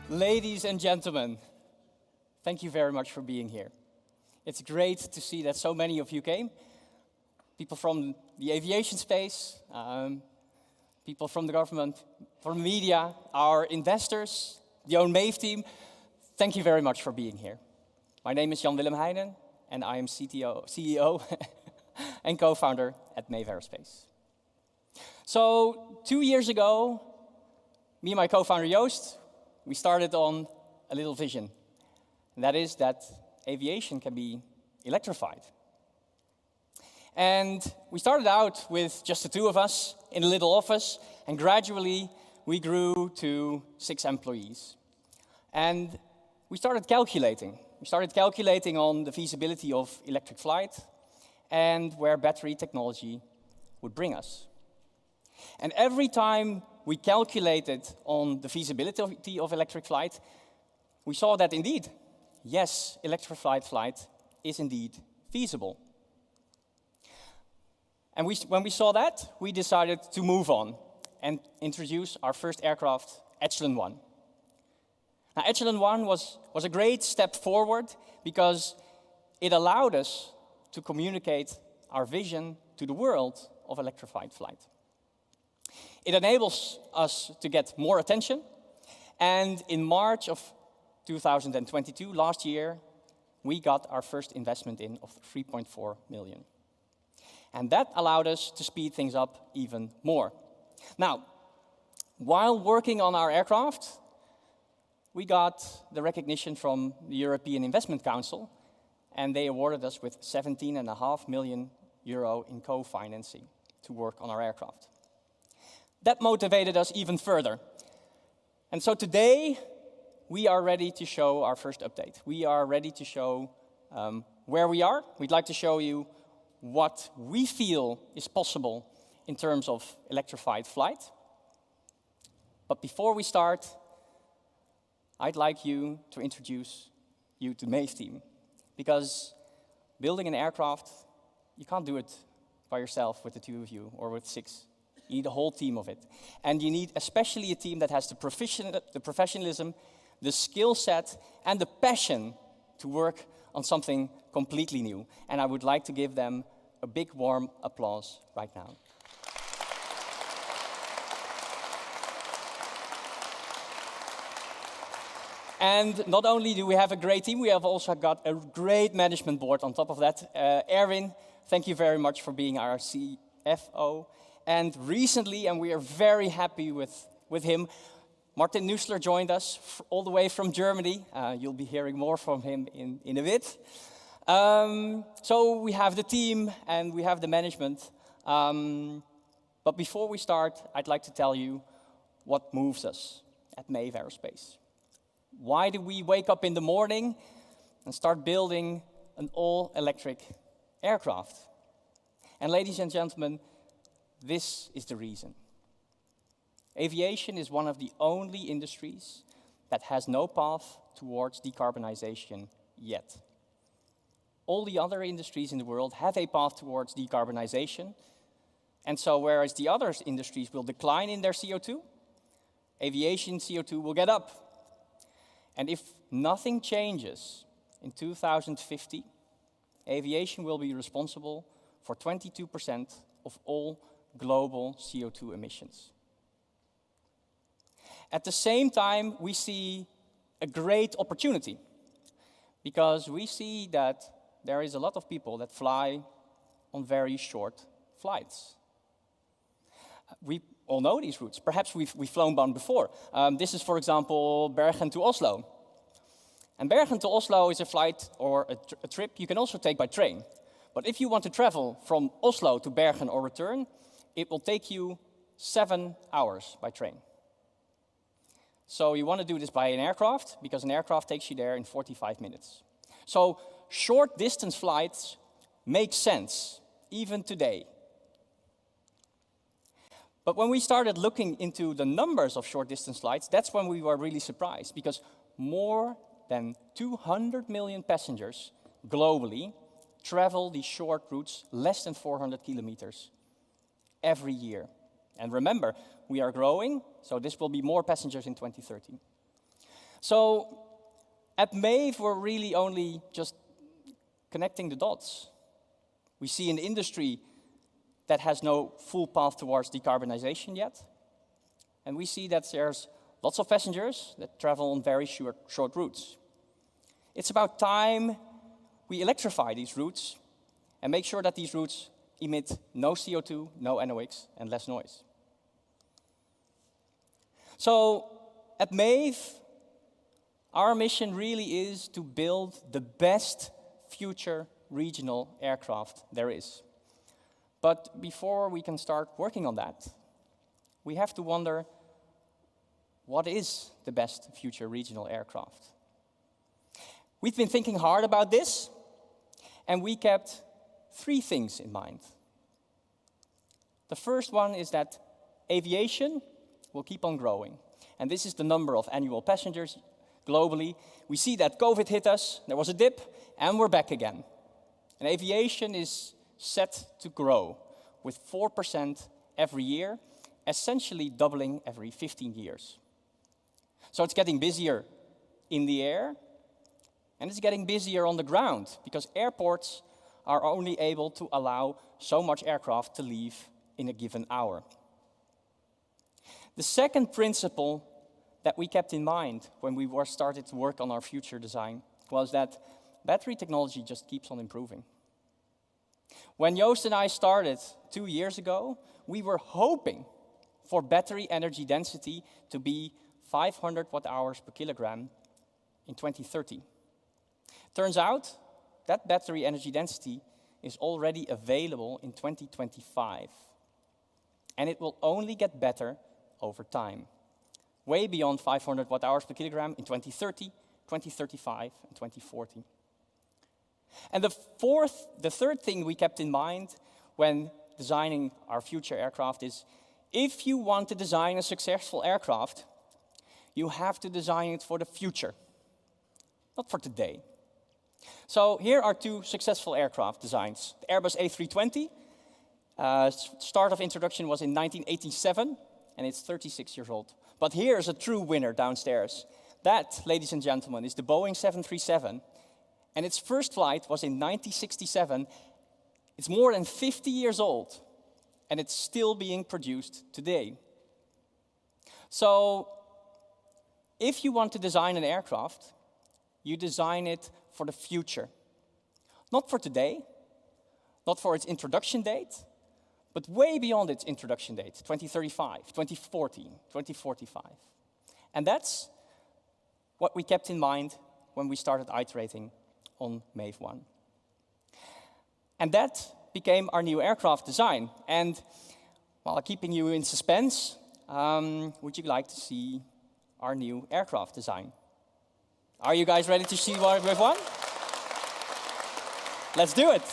Ladies and gentlemen, thank you very much for being here. It's great to see that so many of you came. People from the aviation space, people from the government, from media, our investors, the own Maeve team. Thank you very much for being here. My name is Jan Willem Heijnen, and I am CEO and co-founder at Maeve Aerospace. So 2 years ago, me and my co-founder Joost, we started on a little vision. And that is that aviation can be electrified. And we started out with just the two of us in a little office, and gradually we grew to 6 employees. And we started calculating. We started calculating on the feasibility of electric flight and where battery technology would bring us. And every time we calculated on the feasibility of electric flight, we saw that indeed, yes, electrified flight is indeed feasible. And when we saw that, we decided to move on and introduce our first aircraft, Echelon 1. Now, Echelon 1 was a great step forward because it allowed us to communicate our vision to the world of electrified flight. It enables us to get more attention, and in March of 2022, last year, we got our first investment in of 3.4 million. And that allowed us to speed things up even more. Now, while working on our aircraft, we got the recognition from the European Investment Council, and they awarded us with 17.5 million euro in co-financing to work on our aircraft. That motivated us even further. And so today, we are ready to show our first update. We are ready to show where we are. We'd like to show you what we feel is possible in terms of electrified flight. But before we start, I'd like to introduce you to Maeve's team. Because building an aircraft, you can't do it by yourself with the two of you or with 6. You need a whole team of it. And you need especially a team that has the professionalism, the skill set, and the passion to work on something completely new. And I would like to give them a big warm applause right now. And not only do we have a great team, we have also got a great management board on top of that. Erwin, thank you very much for being our CFO. And recently, and we are very happy with him, Martin Nüssler joined us all the way from Germany. You'll be hearing more from him in a bit. So we have the team and we have the management. But before we start, I'd like to tell you what moves us at Maeve Aerospace. Why do we wake up in the morning and start building an all-electric aircraft? And ladies and gentlemen, this is the reason. Aviation is one of the only industries that has no path towards decarbonization yet. All the other industries in the world have a path towards decarbonization. And so whereas the other industries will decline in their CO2, aviation CO2 will get up. And if nothing changes in 2050, aviation will be responsible for 22% of all global CO2 emissions. At the same time, we see a great opportunity because we see that there is a lot of people that fly on very short flights. We all know these routes. Perhaps we've flown one before. This is, for example, Bergen to Oslo. And Bergen to Oslo is a flight or a trip you can also take by train. But if you want to travel from Oslo to Bergen or return, it will take you 7 hours by train. So you want to do this by an aircraft, because an aircraft takes you there in 45 minutes. So short distance flights make sense, even today. But when we started looking into the numbers of short distance flights, that's when we were really surprised, because more than 200 million passengers globally travel these short routes, less than 400 kilometers, every year. And remember, we are growing, so this will be more passengers in 2030. So at Maeve, we're really only just connecting the dots. We see an industry that has no full path towards decarbonization yet. And we see that there's lots of passengers that travel on very short routes. It's about time we electrify these routes and make sure that these routes emit no CO2, no NOx, and less noise. So at Maeve, our mission really is to build the best future regional aircraft there is. But before we can start working on that, we have to wonder, what is the best future regional aircraft? We've been thinking hard about this, and we kept 3 things in mind. The first one is that aviation will keep on growing. And this is the number of annual passengers globally. We see that COVID hit us, there was a dip, and we're back again. And aviation is set to grow with 4% every year, essentially doubling every 15 years. So it's getting busier in the air, and it's getting busier on the ground, because airports are only able to allow so much aircraft to leave in a given hour. The second principle that we kept in mind when we started to work on our future design was that battery technology just keeps on improving. When Joost and I started 2 years ago, we were hoping for battery energy density to be 500 watt-hours per kilogram in 2030. Turns out that battery energy density is already available in 2025. And it will only get better over time, way beyond 500 watt-hours per kilogram in 2030, 2035, and 2040. And the third thing we kept in mind when designing our future aircraft is, if you want to design a successful aircraft, you have to design it for the future, not for today. So here are 2 successful aircraft designs. The Airbus A320, start of introduction was in 1987, and it's 36 years old. But here's a true winner downstairs. That, ladies and gentlemen, is the Boeing 737, and its first flight was in 1967. It's more than 50 years old, and it's still being produced today. So, if you want to design an aircraft, you design it for the future. Not for today, not for its introduction date, but way beyond its introduction date, 2035, 2040, 2045. And that's what we kept in mind when we started iterating on Maeve01. And that became our new aircraft design. And while keeping you in suspense, would you like to see our new aircraft design? Are you guys ready to see Maeve01? Let's do it.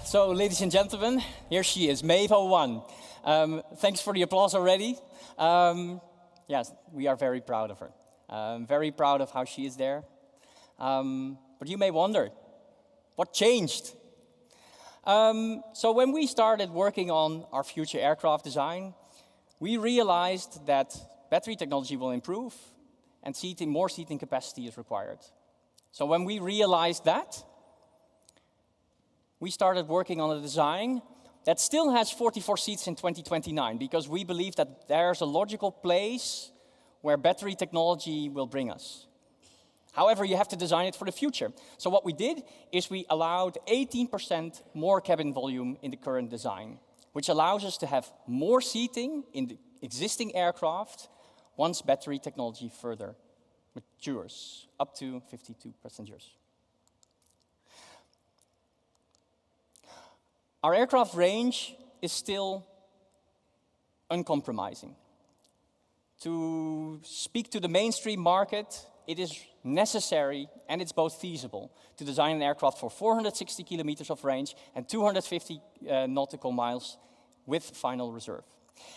So, ladies and gentlemen, here she is, Maeve01. Thanks for the applause already. Yes, we are very proud of her. Very proud of how she is there. But you may wonder, what changed? So when we started working on our future aircraft design, we realized that battery technology will improve and more seating capacity is required. So when we realized that, we started working on a design that still has 44 seats in 2029, because we believe that there's a logical place where battery technology will bring us. However, you have to design it for the future. So what we did is we allowed 18% more cabin volume in the current design, which allows us to have more seating in the existing aircraft once battery technology further matures, up to 52 passengers. Our aircraft range is still uncompromising. To speak to the mainstream market, it is necessary and it's both feasible to design an aircraft for 460 kilometers of range and 250 nautical miles with final reserve.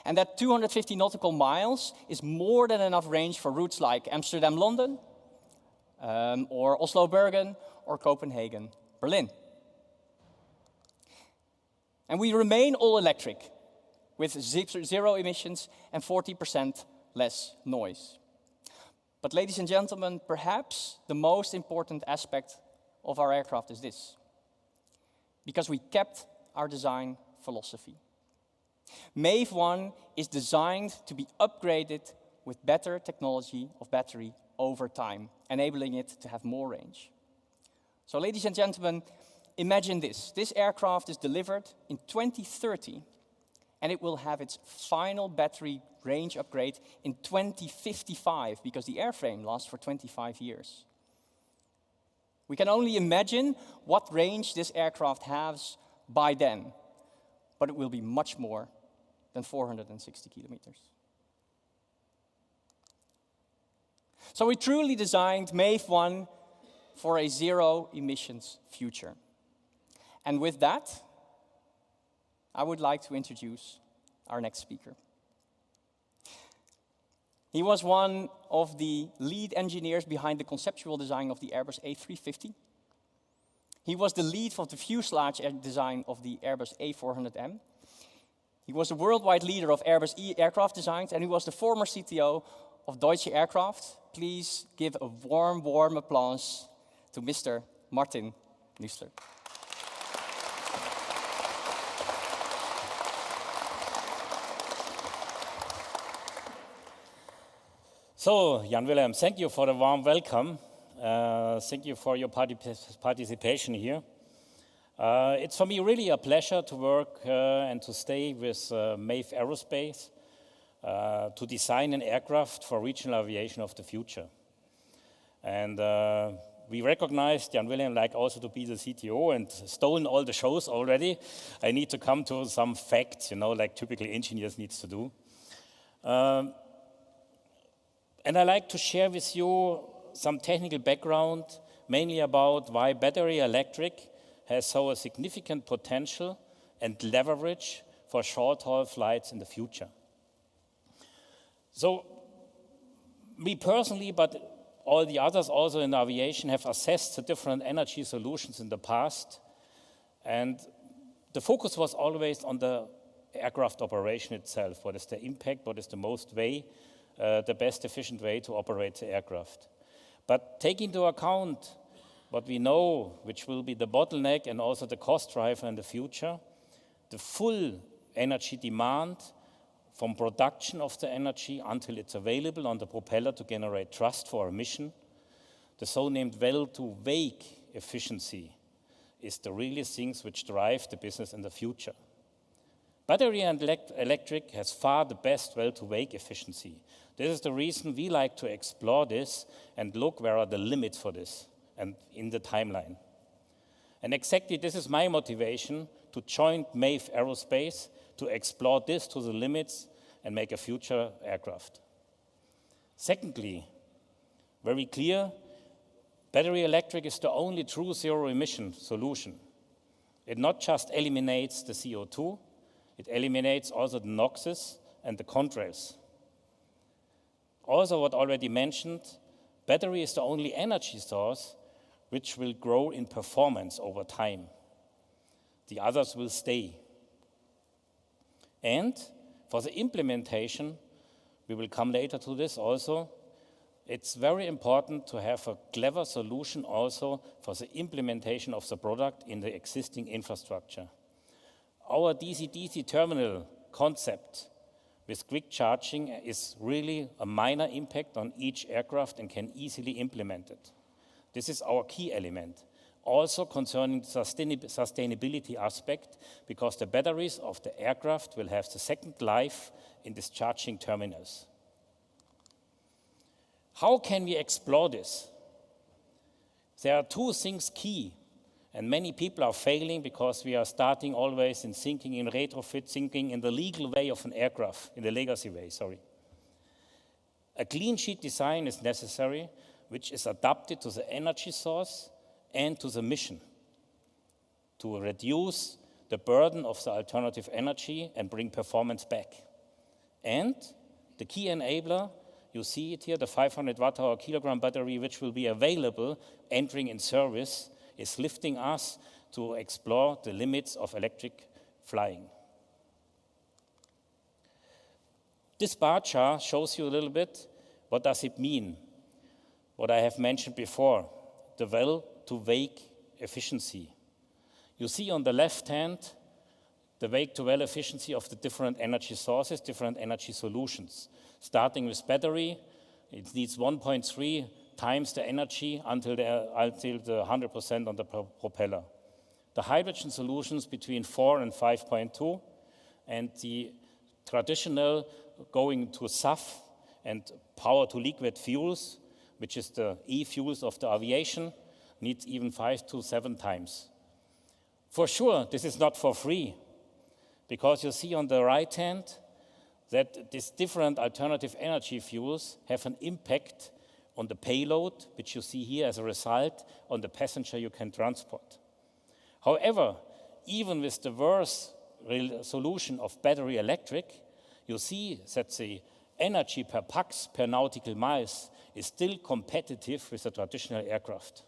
And that 250 nautical miles is more than enough range for routes like Amsterdam-London, or Oslo-Bergen, or Copenhagen-Berlin. And we remain all electric with zero emissions and 40% less noise. But ladies and gentlemen, perhaps the most important aspect of our aircraft is this, because we kept our design philosophy. Maeve01 is designed to be upgraded with better technology of battery over time, enabling it to have more range. So ladies and gentlemen, imagine this. This aircraft is delivered in 2030, and it will have its final battery range upgrade in 2055, because the airframe lasts for 25 years. We can only imagine what range this aircraft has by then, but it will be much more than 460 kilometers. So we truly designed Maeve01 for a zero emissions future. And with that, I would like to introduce our next speaker. He was one of the lead engineers behind the conceptual design of the Airbus A350. He was the lead for the fuselage design of the Airbus A400M. He was the worldwide leader of Airbus aircraft designs, and he was the former CTO of Deutsche Aircraft. Please give a warm applause to Mr. Martin Nüssler. So, Jan-Willem, thank you for the warm welcome. Thank you for your participation here. It's for me really a pleasure to work and to stay with Maeve Aerospace to design an aircraft for regional aviation of the future. And we recognized Jan-Willem like also to be the CTO and stolen all the shows already. I need to come to some facts, like typical engineers needs to do. And I like to share with you some technical background, mainly about why battery electric has so a significant potential and leverage for short-haul flights in the future. So, me personally, but all the others also in aviation have assessed the different energy solutions in the past, and the focus was always on the aircraft operation itself. What is the impact? What is the best efficient way to operate the aircraft? But take into account what we know, which will be the bottleneck and also the cost driver in the future, the full energy demand from production of the energy until it's available on the propeller to generate thrust for a mission. The so-named well-to-wake efficiency is the really things which drive the business in the future. Battery and electric has far the best well-to-wake efficiency. This is the reason we like to explore this and look where are the limits for this and in the timeline. And exactly this is my motivation to join Maeve Aerospace to explore this to the limits and make a future aircraft. Secondly, very clear, battery electric is the only true zero-emission solution. It not just eliminates the CO2, it eliminates also the NOxes and the contrails. Also, what already mentioned, battery is the only energy source which will grow in performance over time. The others will stay. And For the implementation, we will come later to this also, it's very important to have a clever solution also for the implementation of the product in the existing infrastructure. Our DC-DC terminal concept with quick charging is really a minor impact on each aircraft and can easily implement it. This is our key element. Also concerning the sustainability aspect, because the batteries of the aircraft will have the second life in these charging terminals. How can we explore this? There are two things key, and many people are failing because we are starting always in thinking in retrofit, thinking in the legal way of an aircraft, in the legacy way, sorry. A clean sheet design is necessary, which is adapted to the energy source and to the mission to reduce the burden of the alternative energy and bring performance back. And the key enabler, you see it here, the 500 watt-hour kilogram battery, which will be available entering in service, is lifting us to explore the limits of electric flying. This bar chart shows you a little bit what does it mean, what I have mentioned before, the well-to-wake efficiency. You see on the left hand the wake-to-well efficiency of the different energy sources, different energy solutions. Starting with battery, it needs 1.3 times the energy until the 100% on the propeller. The hydrogen solutions between 4 and 5.2, and the traditional going to SAF and power-to-liquid fuels, which is the e-fuels of the aviation, needs even 5 to 7 times. For sure, this is not for free, because you see on the right hand that these different alternative energy fuels have an impact on the payload, which you see here as a result on the passenger you can transport. However, even with the worst solution of battery electric, you see that the energy per pax per nautical miles is still competitive with the traditional aircraft.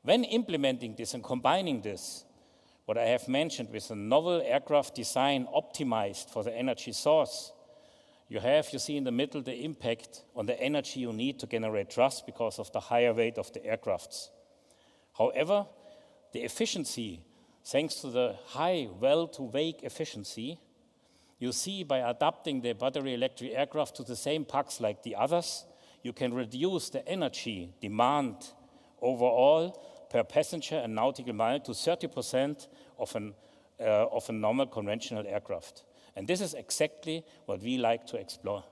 When implementing this and combining this, what I have mentioned with a novel aircraft design optimized for the energy source, you see in the middle the impact on the energy you need to generate thrust because of the higher weight of the aircrafts. However, the efficiency, thanks to the high well-to-wake efficiency, you see by adapting the battery electric aircraft to the same pax like the others, you can reduce the energy demand overall per passenger and nautical mile to 30% of a normal conventional aircraft. And this is exactly what we like to explore.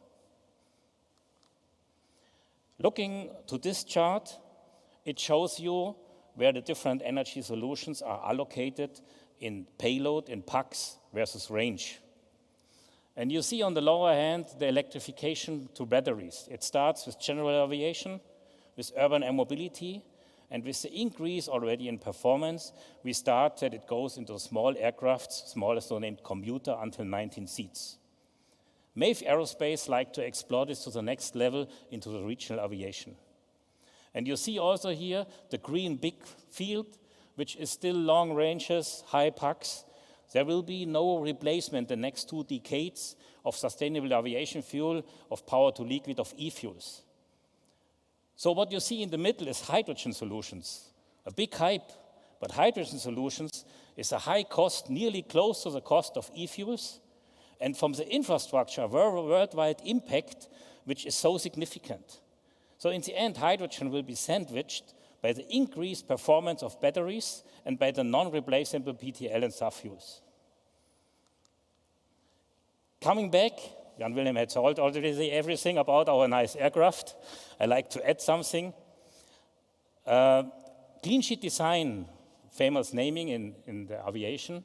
Looking to this chart, it shows you where the different energy solutions are allocated in payload, in pax versus range. And you see on the lower hand the electrification to batteries. It starts with general aviation, with urban air mobility, and with the increase already in performance, we start that it goes into small aircrafts, smallest so-named commuter, until 19 seats. Maeve Aerospace like to explore this to the next level into the regional aviation. And you see also here the green big field, which is still long ranges, high pax. There will be no replacement the next 2 decades of sustainable aviation fuel, of power to liquid, of e-fuels. So what you see in the middle is hydrogen solutions, a big hype, but hydrogen solutions is a high cost, nearly close to the cost of e-fuels, and from the infrastructure, worldwide impact, which is so significant. So in the end, hydrogen will be sandwiched by the increased performance of batteries and by the non-replaceable PTL and SAF fuels. Coming back, Jan Willem had told already everything about our nice aircraft. I like to add something. Clean sheet design, famous naming in the aviation,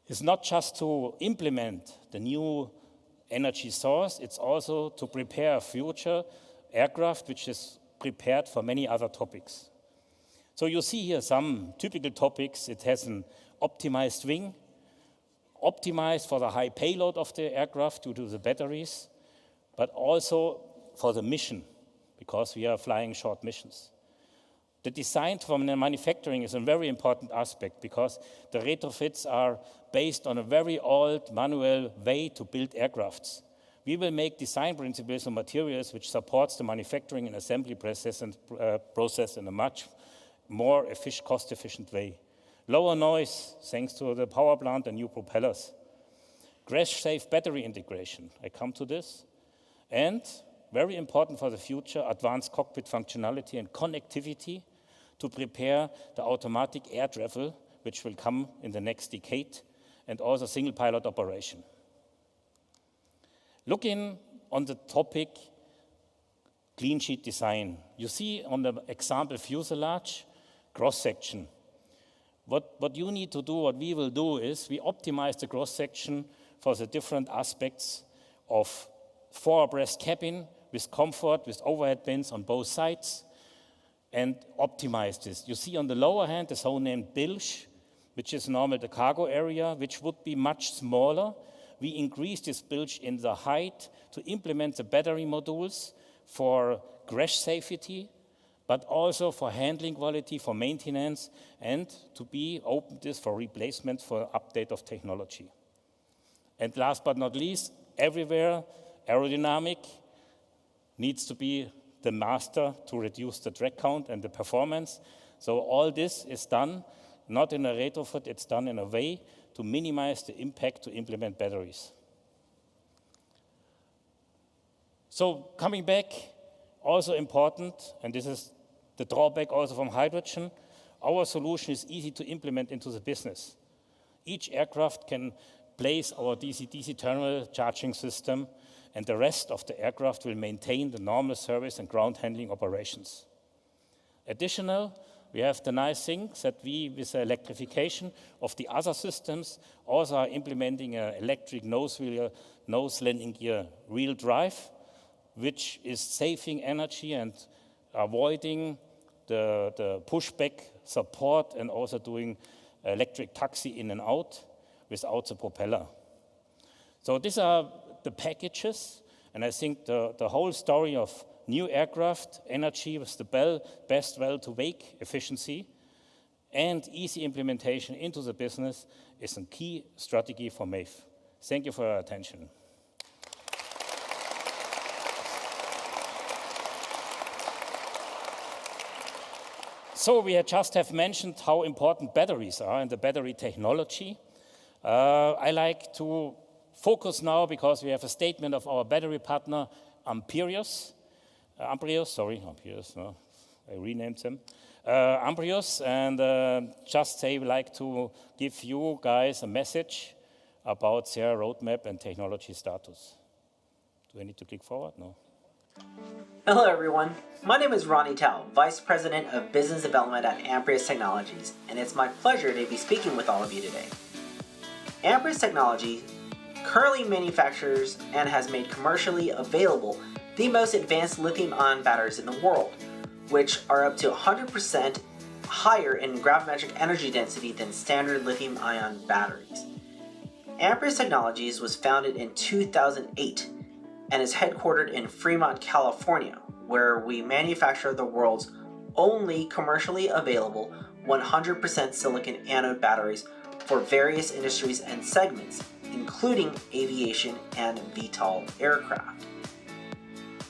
is not just to implement the new energy source, it's also to prepare a future aircraft which is prepared for many other topics. So you see here some typical topics. It has an optimized wing, optimized for the high payload of the aircraft due to the batteries, but also for the mission, because we are flying short missions. The design from the manufacturing is a very important aspect because the retrofits are based on a very old manual way to build aircrafts. We will make design principles and materials which supports the manufacturing and assembly process in a much more cost-efficient way. Lower noise, thanks to the power plant and new propellers. Crash-safe battery integration, I come to this. And, very important for the future, advanced cockpit functionality and connectivity to prepare the automatic air travel, which will come in the next decade, and also single pilot operation. Looking on the topic clean sheet design, you see on the example fuselage, cross-section. What you need to do, what we will do is we optimize the cross-section for the different aspects of four-abreast cabin with comfort, with overhead bins on both sides, and optimize this. You see on the lower hand the so-named bilge, which is normally the cargo area, which would be much smaller. We increase this bilge in the height to implement the battery modules for crash safety, but also for handling quality, for maintenance, and to be open this for replacement, for update of technology. And last but not least, everywhere aerodynamic needs to be the master to reduce the drag count and the performance. So all this is done, not in a retrofit, it's done in a way to minimize the impact to implement batteries. So coming back, also important, and this is the drawback also from hydrogen, our solution is easy to implement into the business. Each aircraft can place our DC-DC terminal charging system, and the rest of the aircraft will maintain the normal service and ground handling operations. Additional, we have the nice thing that we, with the electrification of the other systems, also are implementing an electric nose landing gear wheel drive, which is saving energy and avoiding the pushback support and also doing electric taxi in and out without the propeller. So these are the packages, and I think the whole story of new aircraft, energy with the best well-to-wake efficiency, and easy implementation into the business is a key strategy for Maeve. Thank you for your attention. So we just have mentioned how important batteries are and the battery technology. I like to focus now, because we have a statement of our battery partner, Amprius, I renamed them. Amprius, and just say we like to give you guys a message about their roadmap and technology status. Do I need to click forward? No. Hello everyone, my name is Ronnie Tao, Vice President of Business Development at Amprius Technologies, and it's my pleasure to be speaking with all of you today. Amprius Technology currently manufactures and has made commercially available the most advanced lithium-ion batteries in the world, which are up to 100% higher in gravimetric energy density than standard lithium-ion batteries. Amprius Technologies was founded in 2008 and is headquartered in Fremont, California, where we manufacture the world's only commercially available 100% silicon anode batteries for various industries and segments, including aviation and VTOL aircraft.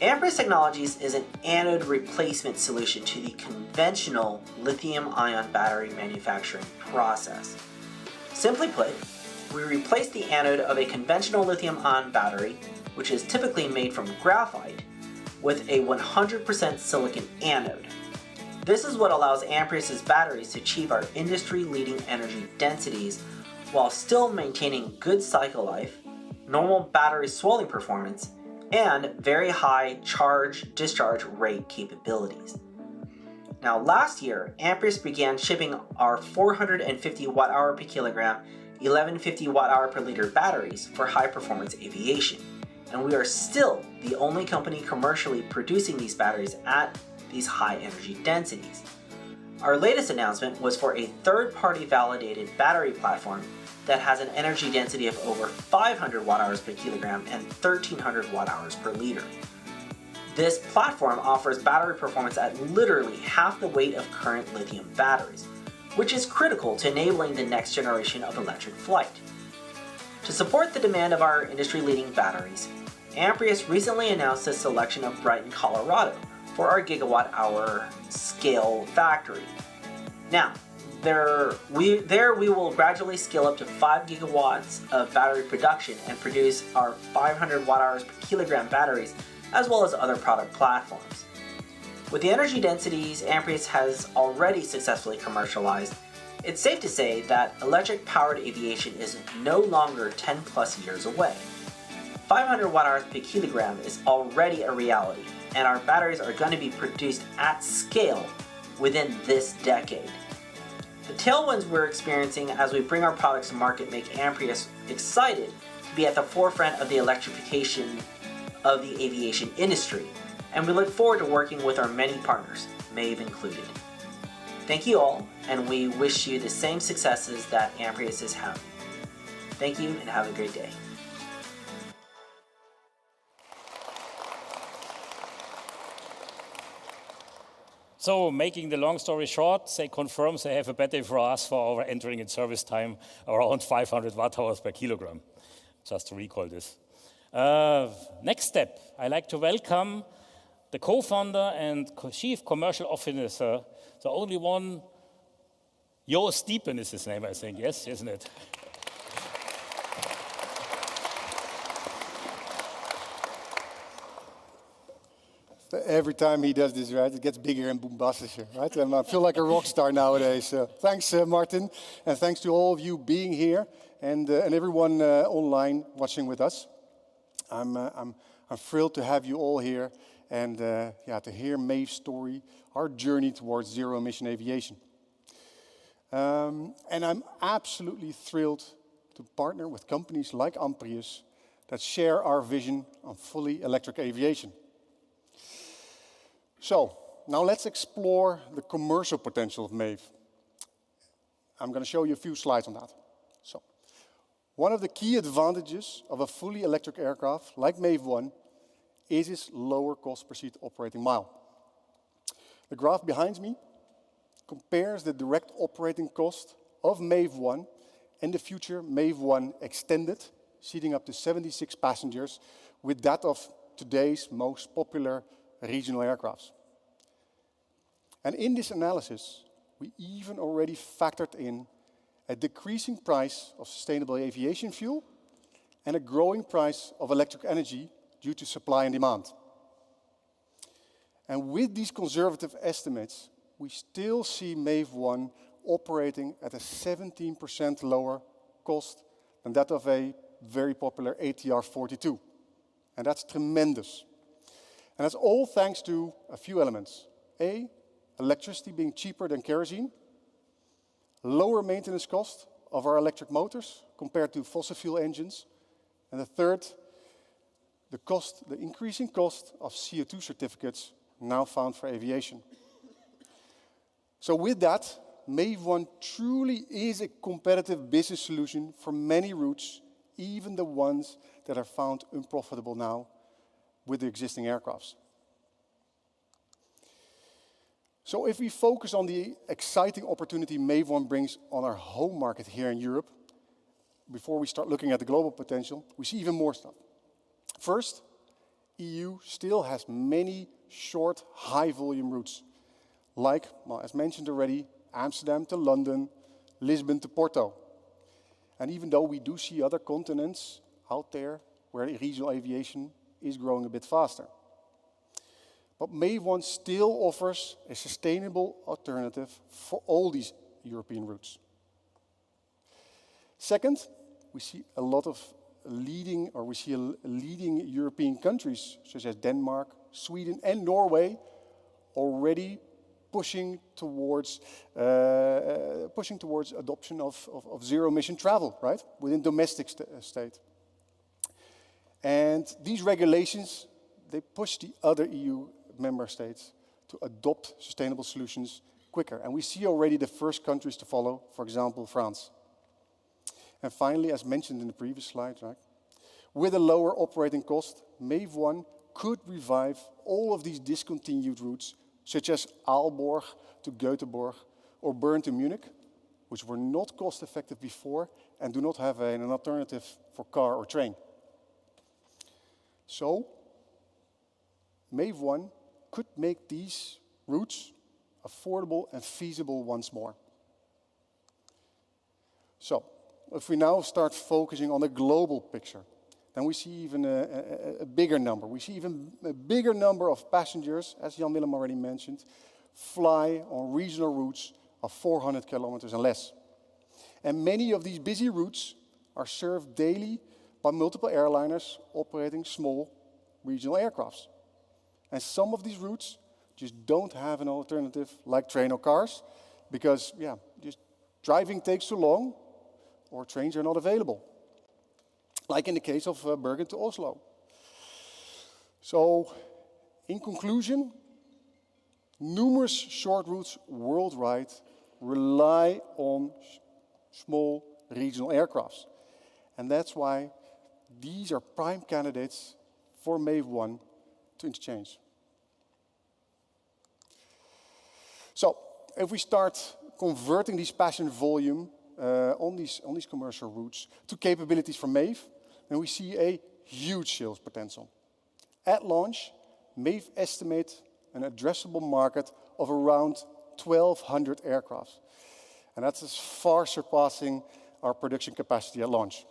Amprius Technologies is an anode replacement solution to the conventional lithium-ion battery manufacturing process. Simply put, we replace the anode of a conventional lithium-ion battery, which is typically made from graphite, with a 100% silicon anode. This is what allows Amprius' batteries to achieve our industry-leading energy densities while still maintaining good cycle life, normal battery swelling performance, and very high charge-discharge rate capabilities. Now last year, Amprius began shipping our 450 watt-hour per kilogram, 1150 watt-hour per liter batteries for high-performance aviation, and we are still the only company commercially producing these batteries at these high energy densities. Our latest announcement was for a third-party validated battery platform that has an energy density of over 500 watt-hours per kilogram and 1300 watt-hours per liter. This platform offers battery performance at literally half the weight of current lithium batteries, which is critical to enabling the next generation of electric flight. To support the demand of our industry-leading batteries, Amprius recently announced the selection of Brighton, Colorado for our gigawatt-hour scale factory. Now, there we will gradually scale up to 5 gigawatts of battery production and produce our 500 watt-hours per kilogram batteries, as well as other product platforms. With the energy densities Amprius has already successfully commercialized, it's safe to say that electric-powered aviation is no longer 10 plus years away. 500 watt-hours per kilogram is already a reality, and our batteries are going to be produced at scale within this decade. The tailwinds we're experiencing as we bring our products to market make Amprius excited to be at the forefront of the electrification of the aviation industry, and we look forward to working with our many partners, Maeve included. Thank you all, and we wish you the same successes that Amprius is having. Thank you, and have a great day. So, making the long story short, they confirm they have a battery for us for our entering in service time around 500 watt-hours per kilogram. Just to recall this. Next step, I'd like to welcome the co-founder and chief commercial officer, the only one, Jo Stiepen is his name, I think, yes, isn't it? Every time he does this, right, it gets bigger and bombastischer, right? And I feel like a rock star nowadays. Thanks, Martin, and thanks to all of you being here and everyone online watching with us. I'm thrilled to have you all here and to hear Maeve's story, our journey towards zero-emission aviation. And I'm absolutely thrilled to partner with companies like Amprius that share our vision on fully electric aviation. So, now let's explore the commercial potential of Maeve. I'm going to show you a few slides on that. So, one of the key advantages of a fully electric aircraft like Maeve01 is its lower cost per seat operating mile. The graph behind me compares the direct operating cost of Maeve01 and the future Maeve01 Extended, seating up to 76 passengers, with that of today's most popular regional aircrafts. And in this analysis, we even already factored in a decreasing price of sustainable aviation fuel and a growing price of electric energy due to supply and demand. And with these conservative estimates, we still see Maeve01 operating at a 17% lower cost than that of a very popular ATR 42. And that's tremendous. And that's all thanks to a few elements. A, electricity being cheaper than kerosene, lower maintenance cost of our electric motors compared to fossil fuel engines, and the third, the increasing cost of CO2 certificates now found for aviation. So with that, Maeve01 truly is a competitive business solution for many routes, even the ones that are found unprofitable now with the existing aircrafts. So if we focus on the exciting opportunity Maeve01 brings on our home market here in Europe, before we start looking at the global potential, we see even more stuff. First, EU still has many short, high-volume routes, like, well, as mentioned already, Amsterdam to London, Lisbon to Porto. And even though we do see other continents out there where regional aviation is growing a bit faster. But Maeve01 still offers a sustainable alternative for all these European routes. Second, we see a lot of leading European countries such as Denmark, Sweden and Norway already pushing towards adoption of zero-emission travel, right, within domestic state. And these regulations, they push the other EU member states to adopt sustainable solutions quicker. And we see already the first countries to follow, for example, France. And finally, as mentioned in the previous slide, right, with a lower operating cost, Maeve01 could revive all of these discontinued routes, such as Aalborg to Göteborg or Bern to Munich, which were not cost effective before and do not have an alternative for car or train. So, Maeve01 could make these routes affordable and feasible once more. So, if we now start focusing on the global picture, then we see even a bigger number. We see even a bigger number of passengers, as Jan-Willem already mentioned, fly on regional routes of 400 kilometers and less. And many of these busy routes are served daily by multiple airliners operating small regional aircrafts. And some of these routes just don't have an alternative like train or cars because, just driving takes too long or trains are not available. Like in the case of Bergen to Oslo. So, in conclusion, numerous short routes worldwide rely on small regional aircrafts. And that's why these are prime candidates for Maeve01 to interchange. So, if we start converting these passenger volume on these commercial routes to capabilities from Maeve, then we see a huge sales potential. At launch, Maeve estimates an addressable market of around 1,200 aircraft. And that's far surpassing our production capacity at launch.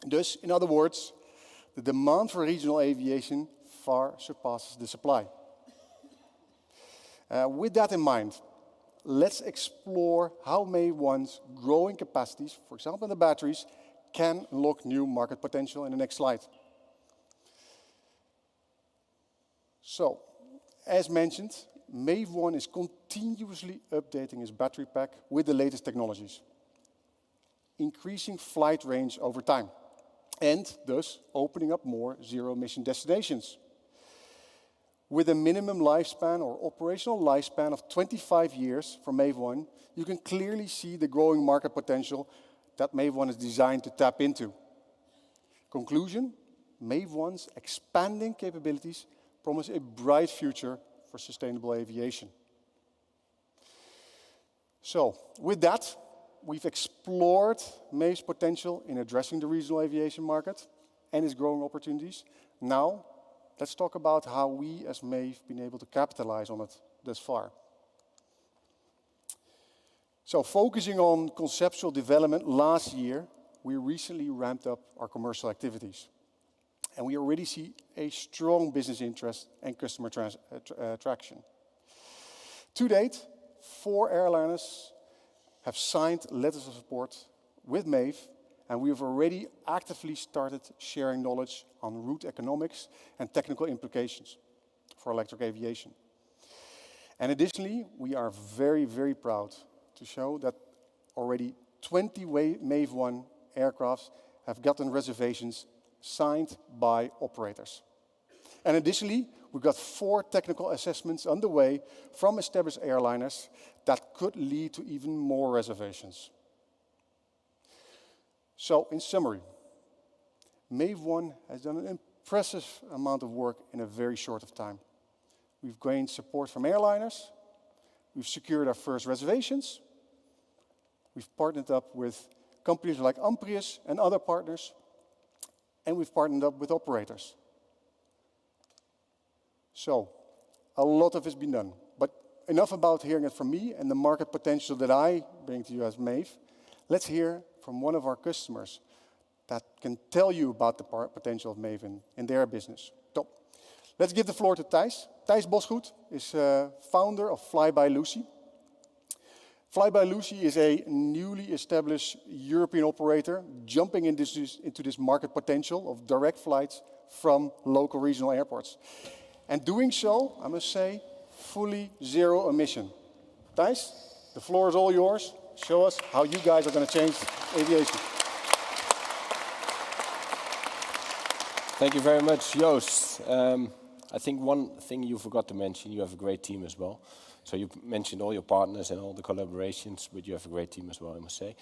Thus, in other words, the demand for regional aviation far surpasses the supply. With that in mind, let's explore how Maeve01's growing capacities, for example in the batteries, can unlock new market potential in the next slide. So, as mentioned, Maeve01 is continuously updating its battery pack with the latest technologies, increasing flight range over time, and thus opening up more zero-emission destinations. With a minimum lifespan or operational lifespan of 25 years for Maeve01, you can clearly see the growing market potential that Maeve01 is designed to tap into. Conclusion, Maeve01's expanding capabilities promise a bright future for sustainable aviation. So, with that, we've explored Maeve's potential in addressing the regional aviation market and its growing opportunities. Now, let's talk about how we as Maeve have been able to capitalize on it thus far. So, focusing on conceptual development last year, we recently ramped up our commercial activities. And we already see a strong business interest and customer traction. To date, 4 airliners have signed letters of support with Maeve, and we have already actively started sharing knowledge on route economics and technical implications for electric aviation. And additionally, we are very, very proud to show that already 20 Maeve01 aircrafts have gotten reservations signed by operators. And additionally, we've got 4 technical assessments underway from established airliners that could lead to even more reservations. So, in summary, Maeve01 has done an impressive amount of work in a very short of time. We've gained support from airliners, we've secured our first reservations, we've partnered up with companies like Amprius and other partners, and we've partnered up with operators. So, a lot of it's been done. But enough about hearing it from me and the market potential that I bring to you as Maeve. Let's hear from one of our customers that can tell you about the potential of Maeve in their business. So, let's give the floor to Thijs. Thijs Bosgoed is founder of Fly by Lucy. Fly by Lucy is a newly established European operator jumping into this market potential of direct flights from local regional airports. And doing so, I must say, fully zero emission. Thijs, the floor is all yours. Show us how you guys are going to change aviation. Thank you very much, Joost. I think one thing you forgot to mention, you have a great team as well. So you mentioned all your partners and all the collaborations, but you have a great team as well, I must say.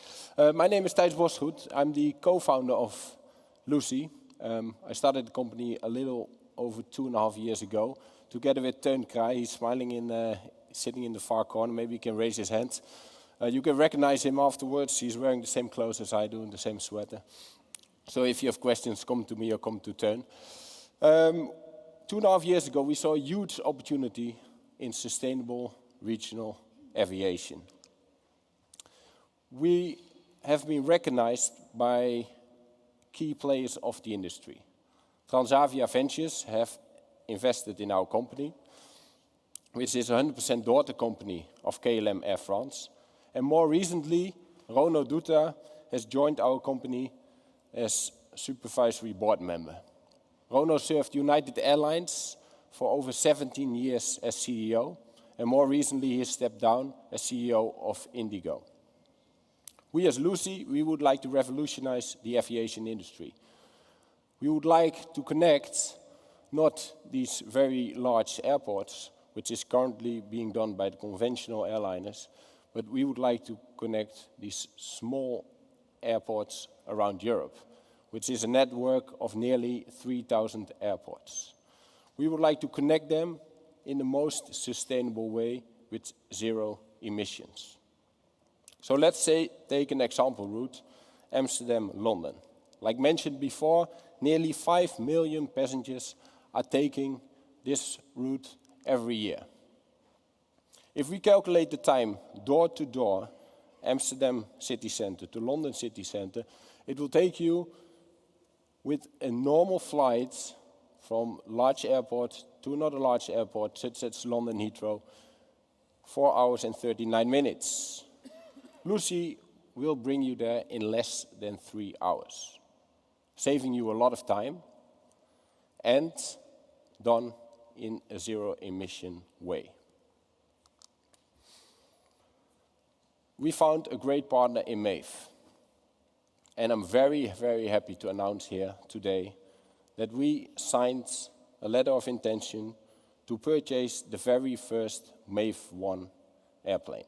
My name is Thijs Bosgoed. I'm the co-founder of Lucy. I started the company a little over 2.5 years ago, together with Teun Kraai. He's smiling sitting in the far corner. Maybe he can raise his hand. You can recognize him afterwards. He's wearing the same clothes as I do and the same sweater. So if you have questions, come to me or come to Teun. 2.5 years ago, we saw a huge opportunity in sustainable regional aviation. We have been recognized by key players of the industry. Transavia Ventures have invested in our company, which is a 100% daughter company of KLM Air France. And more recently, Rono Dutra has joined our company as supervisory board member. Rono served United Airlines for over 17 years as CEO, and more recently he stepped down as CEO of Indigo. We as Lucy, we would like to revolutionize the aviation industry. We would like to connect not these very large airports, which is currently being done by the conventional airliners, but we would like to connect these small airports around Europe, which is a network of nearly 3,000 airports. We would like to connect them in the most sustainable way with zero emissions. So let's say, take an example route, Amsterdam-London. Like mentioned before, nearly 5 million passengers are taking this route every year. If we calculate the time door to door, Amsterdam city center to London city center, it will take you with a normal flight from large airport to another large airport, such as London Heathrow, 4 hours and 39 minutes. Lucy will bring you there in less than 3 hours, saving you a lot of time and done in a zero-emission way. We found a great partner in Maeve. And I'm very, very happy to announce here today that we signed a letter of intention to purchase the very first Maeve01 airplane.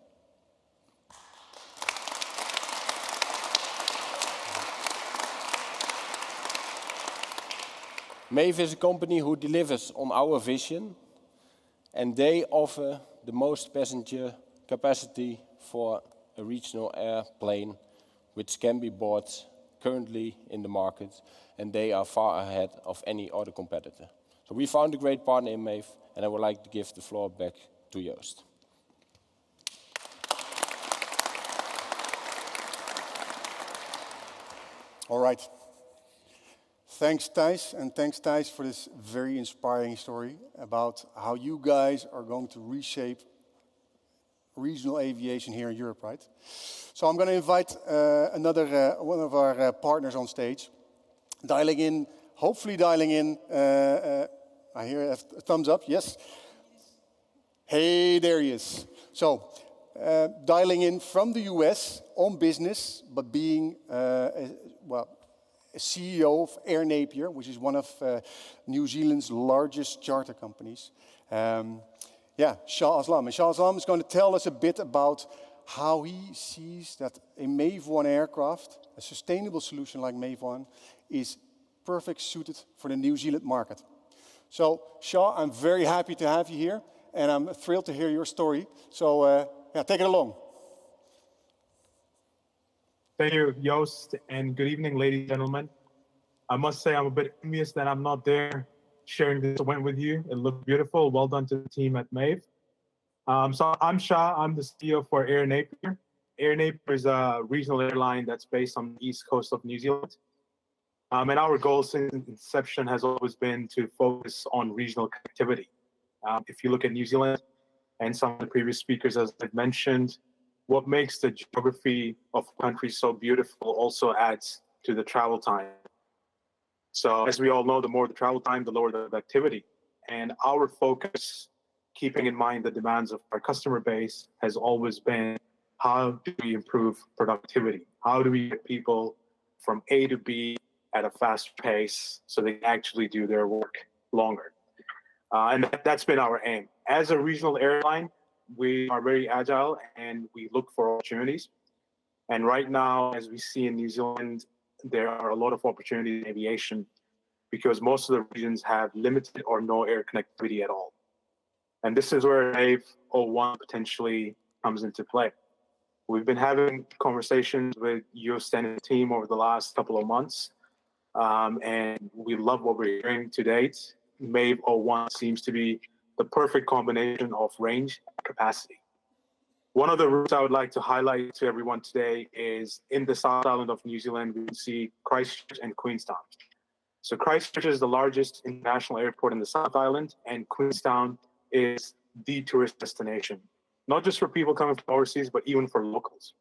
Maeve is a company who delivers on our vision, and they offer the most passenger capacity for a regional airplane, which can be bought currently in the market, and they are far ahead of any other competitor. So we found a great partner in Maeve, and I would like to give the floor back to Joost. All right. Thanks, Thijs, and thanks, Thijs, for this very inspiring story about how you guys are going to reshape regional aviation here in Europe, right? So I'm going to invite one of our partners on stage, hopefully dialing in. I hear a thumbs up, yes? Hey, there he is. So, dialing in from the US on business, but being, a CEO of Air Napier, which is one of New Zealand's largest charter companies. Shah Aslam. And Shah Aslam is going to tell us a bit about how he sees that a Maeve01 aircraft, a sustainable solution like Maeve01, is perfect suited for the New Zealand market. So, Shah, I'm very happy to have you here, and I'm thrilled to hear your story. So, take it along. Thank you, Joost, and good evening, ladies and gentlemen. I must say I'm a bit envious that I'm not there sharing this event with you. It looked beautiful. Well done to the team at Maeve. So I'm Shah. I'm the CEO for Air Napier. Air Napier is a regional airline that's based on the east coast of New Zealand. And our goal since inception has always been to focus on regional connectivity. If you look at New Zealand and some of the previous speakers, as I've mentioned, what makes the geography of the country so beautiful also adds to the travel time. So as we all know, the more the travel time, the lower the activity. And our focus, keeping in mind the demands of our customer base, has always been how do we improve productivity? How do we get people from A to B at a fast pace so they can actually do their work longer? And that's been our aim. As a regional airline, we are very agile and we look for opportunities. And right now, as we see in New Zealand, there are a lot of opportunities in aviation because most of the regions have limited or no air connectivity at all. And this is where Maeve01 potentially comes into play. We've been having conversations with your standing team over the last couple of months, and we love what we're hearing to date. Maeve01 seems to be the perfect combination of range and capacity. One of the routes I would like to highlight to everyone today is in the South Island of New Zealand, we can see Christchurch and Queenstown. So Christchurch is the largest international airport in the South Island, and Queenstown is the tourist destination, not just for people coming from overseas, but even for locals.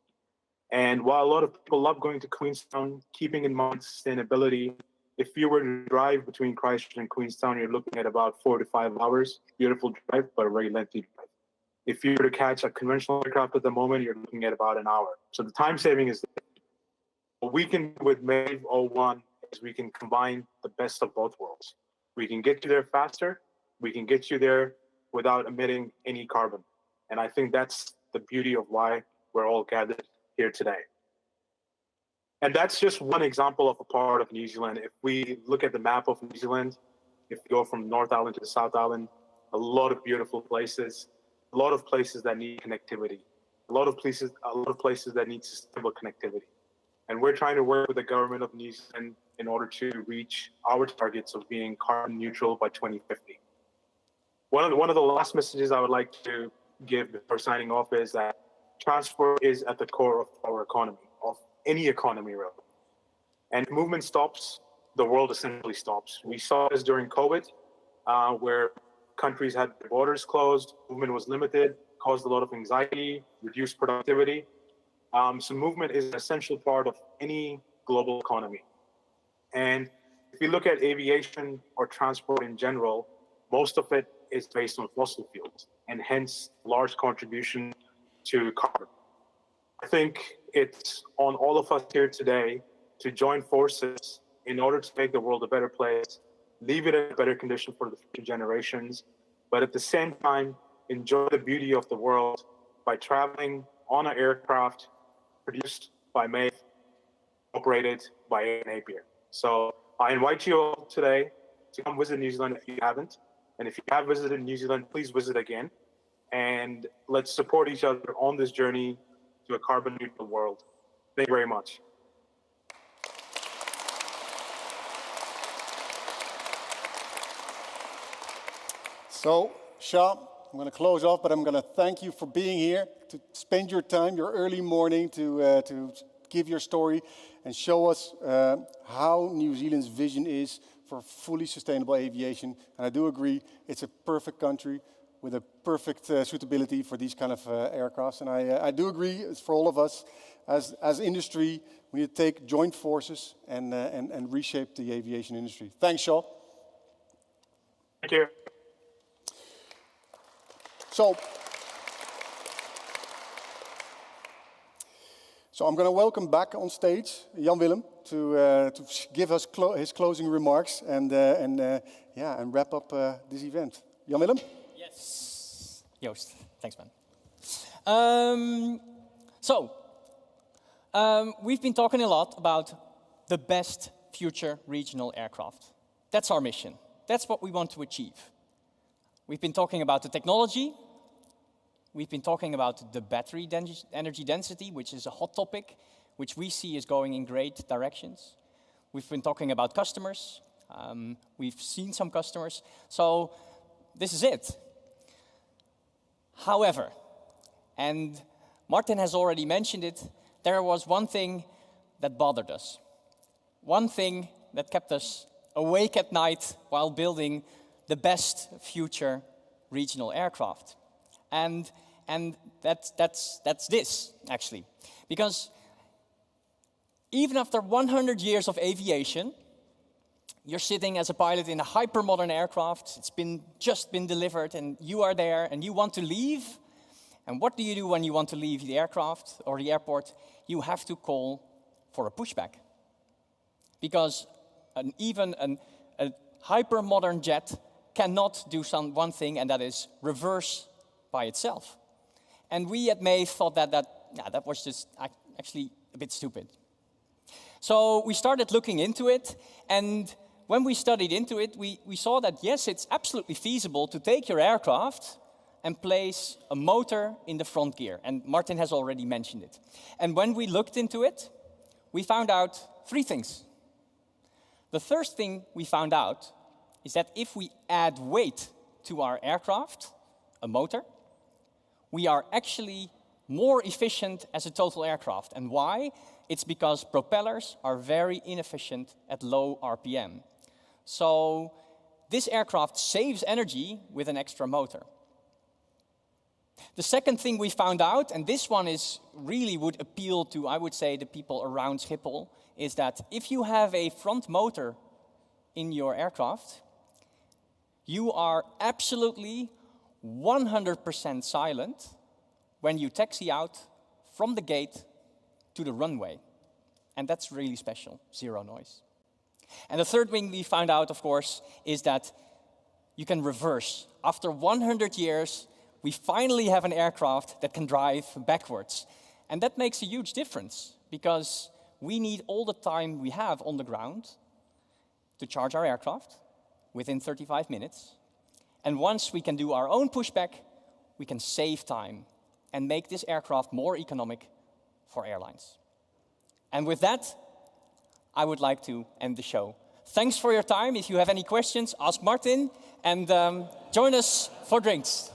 And while a lot of people love going to Queenstown, keeping in mind sustainability, if you were to drive between Christchurch and Queenstown, you're looking at about 4 to 5 hours. Beautiful drive, but a very lengthy drive. If you were to catch a conventional aircraft at the moment, you're looking at about an hour. So the time saving is there. What we can do with Maeve01 is we can combine the best of both worlds. We can get you there faster. We can get you there without emitting any carbon. And I think that's the beauty of why we're all gathered here today. And that's just one example of a part of New Zealand. If we look at the map of New Zealand, if we go from North Island to the South Island, a lot of beautiful places, a lot of places that need connectivity, a lot of places that need sustainable connectivity. And we're trying to work with the government of New Zealand in order to reach our targets of being carbon neutral by 2050. One of the last messages I would like to give before signing off is that transport is at the core of our economy, of any economy really. And if movement stops, the world essentially stops. We saw this during COVID, where countries had their borders closed, movement was limited, caused a lot of anxiety, reduced productivity. So movement is an essential part of any global economy. And if you look at aviation or transport in general, most of it is based on fossil fuels, and hence large contribution to carbon. I think it's on all of us here today to join forces in order to make the world a better place, leave it in a better condition for the future generations, but at the same time, enjoy the beauty of the world by traveling on an aircraft produced by Maeve, operated by Napier. So I invite you all today to come visit New Zealand if you haven't. And if you have visited New Zealand, please visit again. And let's support each other on this journey to a carbon neutral world. Thank you very much. So, Shah, I'm going to close off, but I'm going to thank you for being here, to spend your time, your early morning, to give your story and show us how New Zealand's vision is for fully sustainable aviation. And I do agree, it's a perfect country with a perfect suitability for these kind of aircrafts. And I do agree, it's for all of us, as industry, we need to take joint forces and reshape the aviation industry. Thanks, Shaw. Thank you. So I'm going to welcome back on stage Jan Willem to give us his closing remarks and wrap up this event. Jan Willem? Yes. Joost, thanks, man. We've been talking a lot about the best future regional aircraft. That's our mission. That's what we want to achieve. We've been talking about the technology. We've been talking about the battery energy density, which is a hot topic, which we see is going in great directions. We've been talking about customers. We've seen some customers. So this is it. However, and Martin has already mentioned it, there was one thing that bothered us. One thing that kept us awake at night while building the best future regional aircraft. And that's this, actually. Because even after 100 years of aviation, you're sitting as a pilot in a hyper-modern aircraft, it's just been delivered, and you are there, and you want to leave. And what do you do when you want to leave the aircraft or the airport? You have to call for a pushback. Because even a hyper-modern jet cannot do one thing, and that is reverse by itself. And we at Maeve thought that was just actually a bit stupid. So we started looking into it, and when we studied into it, we saw that yes, it's absolutely feasible to take your aircraft and place a motor in the front gear. And Martin has already mentioned it. And when we looked into it, we found out 3 things. The first thing we found out is that if we add weight to our aircraft, a motor, we are actually more efficient as a total aircraft. And why? It's because propellers are very inefficient at low RPM. So this aircraft saves energy with an extra motor. The second thing we found out, and this one is really would appeal to, I would say, the people around Schiphol, is that if you have a front motor in your aircraft, you are absolutely 100% silent when you taxi out from the gate to the runway. And that's really special, 0 noise. And the third thing we found out, of course, is that you can reverse. After 100 years, we finally have an aircraft that can drive backwards. And that makes a huge difference, because we need all the time we have on the ground to charge our aircraft within 35 minutes. And once we can do our own pushback, we can save time and make this aircraft more economic for airlines. And with that, I would like to end the show. Thanks for your time. If you have any questions, ask Martin, and join us for drinks.